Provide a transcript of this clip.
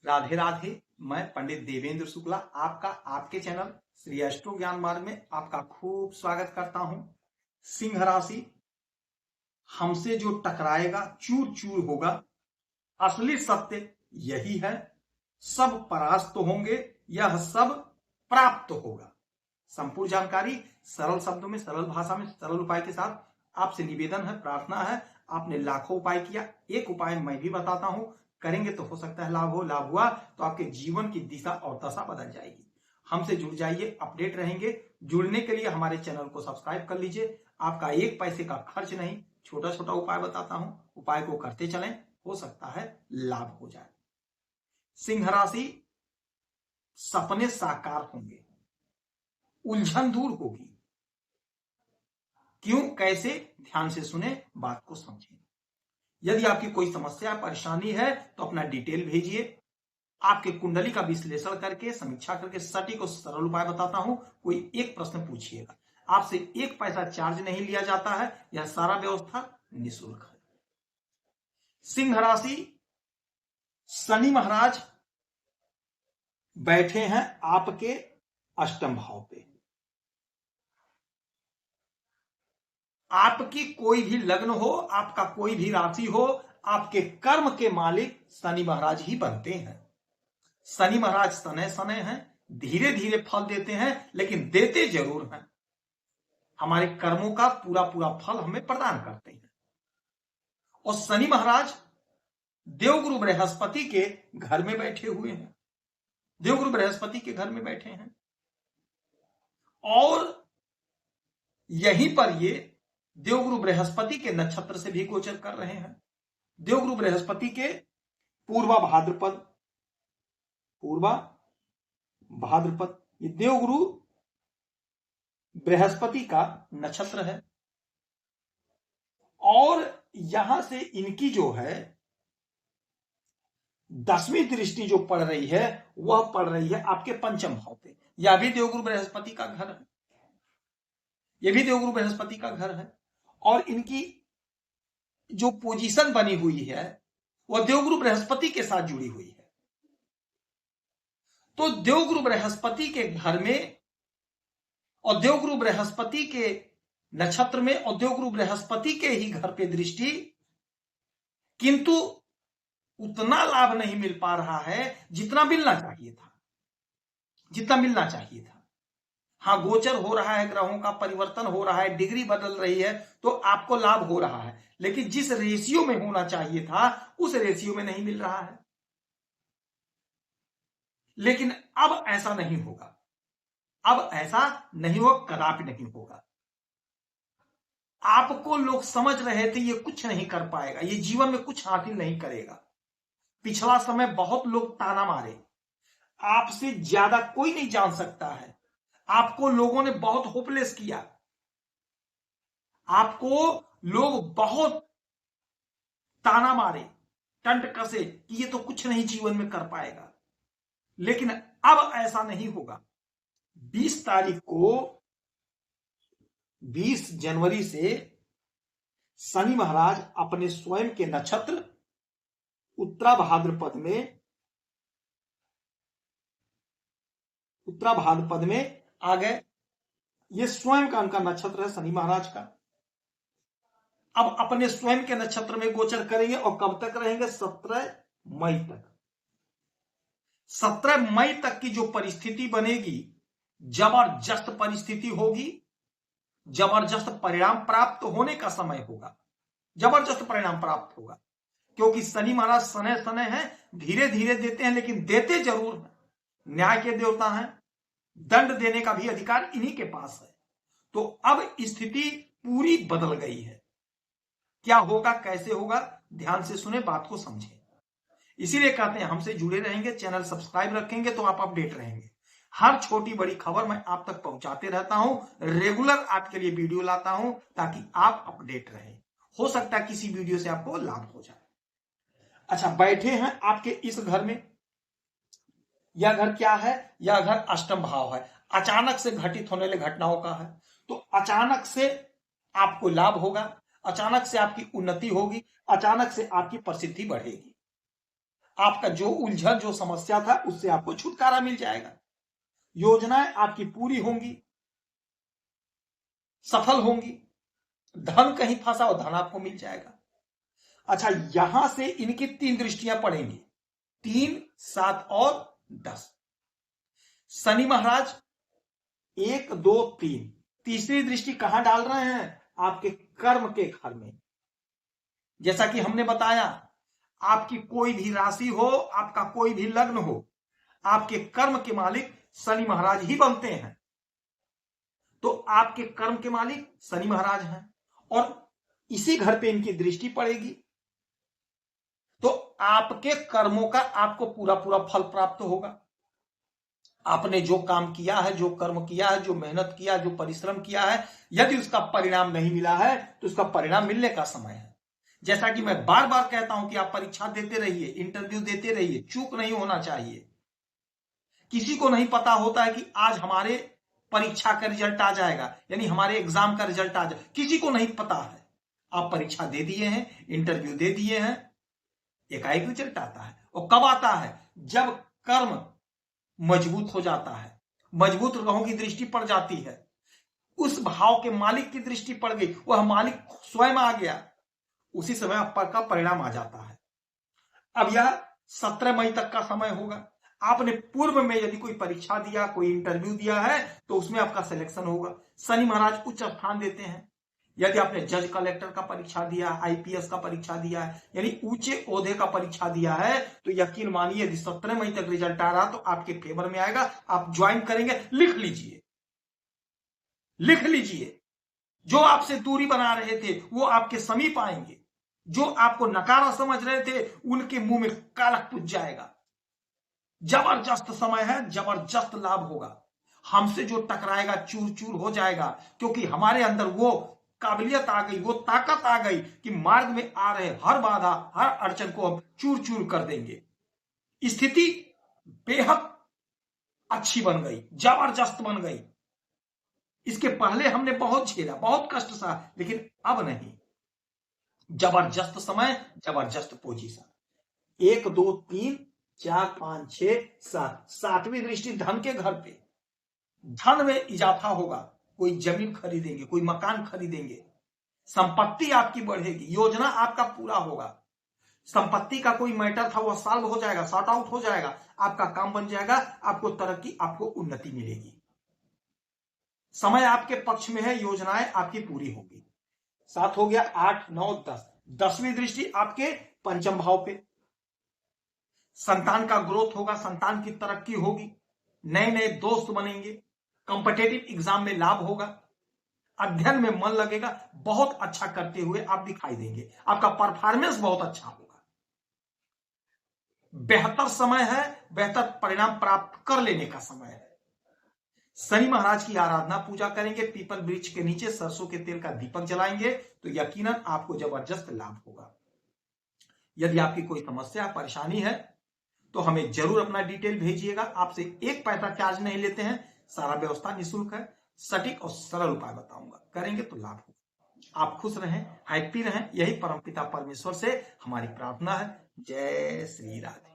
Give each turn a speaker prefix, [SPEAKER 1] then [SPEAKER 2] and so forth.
[SPEAKER 1] राधे राधे। मैं पंडित देवेंद्र शुक्ला आपका आपके चैनल श्री एस्ट्रो ज्ञान मार्ग में आपका खूब स्वागत करता हूं। सिंह राशि, हमसे जो टकराएगा चूर चूर होगा। असली सत्य यही है, सब परास्त होंगे, यह सब प्राप्त होगा। संपूर्ण जानकारी सरल शब्दों में, सरल भाषा में, सरल उपाय के साथ आपसे निवेदन है, प्रार्थना है। आपने लाखों उपाय किया, एक उपाय मैं भी बताता हूं, करेंगे तो हो सकता है लाभ हो। लाभ हुआ तो आपके जीवन की दिशा और दशा बदल जाएगी। हमसे जुड़ जाइए, अपडेट रहेंगे। जुड़ने के लिए हमारे चैनल को सब्सक्राइब कर लीजिए। आपका एक पैसे का खर्च नहीं, छोटा छोटा उपाय बताता हूं, उपाय को करते चलें, हो सकता है लाभ हो जाए। सिंह राशि, सपने साकार होंगे, उलझन दूर होगी। क्यों, कैसे, ध्यान से सुने, बात को समझें। यदि आपकी कोई समस्या परेशानी है तो अपना डिटेल भेजिए। आपके कुंडली का विश्लेषण करके, समीक्षा करके सटीक और सरल उपाय बताता हूं। कोई एक प्रश्न पूछिएगा, आपसे एक पैसा चार्ज नहीं लिया जाता है, यह सारा व्यवस्था निःशुल्क है। सिंह राशि, शनि महाराज बैठे हैं आपके अष्टम भाव पे। आपकी कोई भी लग्न हो, आपका कोई भी राशि हो, आपके कर्म के मालिक शनि महाराज ही बनते हैं। शनि महाराज सने सने हैं, धीरे धीरे फल देते हैं, लेकिन देते जरूर हैं। हमारे कर्मों का पूरा पूरा फल हमें प्रदान करते हैं। और शनि महाराज देवगुरु बृहस्पति के घर में बैठे हुए हैं, देवगुरु बृहस्पति के घर में बैठे हैं। और यहीं पर ये देवगुरु बृहस्पति के नक्षत्र से भी गोचर कर रहे हैं। देवगुरु बृहस्पति के पूर्वा भाद्रपद, ये देवगुरु बृहस्पति का नक्षत्र है। और यहां से इनकी जो है 10वीं दृष्टि जो पड़ रही है, वह पड़ रही है आपके पंचम भाव पे। यह भी देवगुरु बृहस्पति का घर है, यह भी देवगुरु बृहस्पति का घर है। और इनकी जो पोजीशन बनी हुई है वह देवगुरु बृहस्पति के साथ जुड़ी हुई है। तो देवगुरु बृहस्पति के घर में और देवगुरु बृहस्पति के नक्षत्र में और देवगुरु बृहस्पति के ही घर पे दृष्टि, किंतु उतना लाभ नहीं मिल पा रहा है जितना मिलना चाहिए था, जितना मिलना चाहिए था। हाँ, गोचर हो रहा है, ग्रहों का परिवर्तन हो रहा है, डिग्री बदल रही है, तो आपको लाभ हो रहा है, लेकिन जिस रेशियो में होना चाहिए था उस रेशियो में नहीं मिल रहा है। लेकिन अब ऐसा नहीं होगा, अब ऐसा नहीं हो, कदापि नहीं होगा। आपको लोग समझ रहे थे ये कुछ नहीं कर पाएगा, ये जीवन में कुछ हासिल नहीं करेगा। पिछला समय बहुत लोग ताना मारे, आपसे ज्यादा कोई नहीं जान सकता है। आपको लोगों ने बहुत होपलेस किया, आपको लोग बहुत ताना मारे, टंट कसे कि ये तो कुछ नहीं जीवन में कर पाएगा। लेकिन अब ऐसा नहीं होगा। 20 तारीख को, 20 जनवरी से शनि महाराज अपने स्वयं के नक्षत्र उत्तरा भाद्रपद में आ गए। ये स्वयं का उनका नक्षत्र है शनि महाराज का। अब अपने स्वयं के नक्षत्र में गोचर करेंगे और कब तक रहेंगे? 17 मई तक। 17 मई तक की जो परिस्थिति बनेगी, जबरदस्त परिस्थिति होगी, जबरदस्त परिणाम प्राप्त होने का समय होगा, जबरदस्त परिणाम प्राप्त होगा। क्योंकि शनि महाराज सने सने हैं, धीरे धीरे देते हैं, लेकिन देते जरूर हैं। न्याय के देवता हैं, दंड देने का भी अधिकार इन्हीं के पास है। तो अब स्थिति पूरी बदल गई है। क्या होगा, कैसे होगा, ध्यान से सुने, बात को समझें। इसीलिए कहते हैं हमसे जुड़े रहेंगे, चैनल सब्सक्राइब रखेंगे तो आप अपडेट रहेंगे। हर छोटी बड़ी खबर मैं आप तक पहुंचाते रहता हूं, रेगुलर आपके लिए वीडियो लाता हूं ताकि आप अपडेट रहें। हो सकता है किसी वीडियो से आपको लाभ हो जाए। अच्छा, बैठे हैं आपके इस घर में। यह घर क्या है? यह घर अष्टम भाव है, अचानक से घटित होने वाली घटनाओं का है। तो अचानक से आपको लाभ होगा, अचानक से आपकी उन्नति होगी, अचानक से आपकी प्रसिद्धि बढ़ेगी। आपका जो उलझन जो समस्या था उससे आपको छुटकारा मिल जाएगा। योजनाएं आपकी पूरी होंगी, सफल होंगी। धन कहीं फंसा हो, धन आपको मिल जाएगा। अच्छा, यहां से इनकी 3 दृष्टियां पड़ेंगी, 3, 7 और 10। शनि महाराज 1, 2, 3 तीसरी दृष्टि कहां डाल रहे हैं? आपके कर्म के घर में। जैसा कि हमने बताया, आपकी कोई भी राशि हो, आपका कोई भी लग्न हो, आपके कर्म के मालिक शनि महाराज ही बनते हैं। तो आपके कर्म के मालिक शनि महाराज हैं और इसी घर पे इनकी दृष्टि पड़ेगी, तो आपके कर्मों का आपको पूरा पूरा फल प्राप्त होगा। आपने जो काम किया है, जो कर्म किया है, जो मेहनत किया, जो परिश्रम किया है, यदि उसका परिणाम नहीं मिला है तो उसका परिणाम मिलने का समय है। जैसा कि मैं बार बार कहता हूं कि आप परीक्षा देते रहिए, इंटरव्यू देते रहिए, चूक नहीं होना चाहिए। किसी को नहीं पता होता है कि आज हमारे परीक्षा का रिजल्ट आ जाएगा, यानी हमारे एग्जाम का रिजल्ट आ जाएगा, किसी को नहीं पता है। आप परीक्षा दे दिए हैं, इंटरव्यू दे दिए हैं, एकाएक रिजल्ट आता है। और कब आता है? जब कर्म मजबूत हो जाता है, मजबूत ग्रहों की दृष्टि पड़ जाती है, उस भाव के मालिक की दृष्टि पड़ गई, वह मालिक स्वयं आ गया, उसी समय आपका परिणाम आ जाता है। अब यह 17 मई तक का समय होगा। आपने पूर्व में यदि कोई परीक्षा दिया, कोई इंटरव्यू दिया है, तो उसमें आपका सिलेक्शन होगा। शनि महाराज उच्च स्थान देते हैं। यदि आपने जज कलेक्टर का परीक्षा दिया, आईपीएस का परीक्षा दिया है, यानी ऊंचे ओहदे का परीक्षा दिया है, तो यकीन मानिए यदि 17 मई तक रिजल्ट आ रहा तो आपके फेवर में आएगा, आप ज्वाइन करेंगे। लिख लीजिए, लिख लीजिए, जो आपसे दूरी बना रहे थे वो आपके समीप आएंगे, जो आपको नकारा समझ रहे थे उनके मुंह में कालक पुज जाएगा। जबरदस्त समय है, जबरदस्त लाभ होगा। हमसे जो टकराएगा चूर चूर हो जाएगा, क्योंकि हमारे अंदर वो काबिलियत आ गई, वो ताकत आ गई कि मार्ग में आ रहे हर बाधा, हर अड़चन को हम चूर चूर कर देंगे। स्थिति बेहद अच्छी बन गई, जबरदस्त बन गई। इसके पहले हमने बहुत झेला, बहुत कष्ट सहा, लेकिन अब नहीं। जबरदस्त समय, जबरदस्त पोजीशन। 1, 2, 3, 4, 5, 6, 7 सातवीं दृष्टि धन के घर पे। धन में इजाफा होगा, कोई जमीन खरीदेंगे, कोई मकान खरीदेंगे, संपत्ति आपकी बढ़ेगी, योजना आपका पूरा होगा। संपत्ति का कोई मैटर था वो सॉल्व हो जाएगा, सॉर्ट आउट हो जाएगा, आपका काम बन जाएगा, आपको तरक्की, आपको उन्नति मिलेगी। समय आपके पक्ष में है, योजनाएं आपकी पूरी होगी। 7 हो गया, 8, 9, 10। 10वीं दृष्टि आपके पंचम भाव पे। संतान का ग्रोथ होगा, संतान की तरक्की होगी, नए नए दोस्त बनेंगे, कॉम्पिटिटिव एग्जाम में लाभ होगा, अध्ययन में मन लगेगा, बहुत अच्छा करते हुए आप दिखाई देंगे, आपका परफॉर्मेंस बहुत अच्छा होगा। बेहतर समय है, बेहतर परिणाम प्राप्त कर लेने का समय है। शनि महाराज की आराधना पूजा करेंगे, पीपल वृक्ष के नीचे सरसों के तेल का दीपक जलाएंगे, तो यकीनन आपको जबरदस्त लाभ होगा। यदि आपकी कोई समस्या परेशानी है तो हमें जरूर अपना डिटेल भेजिएगा। आपसे 1 पैसा चार्ज नहीं लेते हैं, सारा व्यवस्था निःशुल्क है। सटीक और सरल उपाय बताऊंगा, करेंगे तो लाभ होगा। आप खुश रहें, हैप्पी रहें, यही परमपिता परमेश्वर से हमारी प्रार्थना है। जय श्री राधे।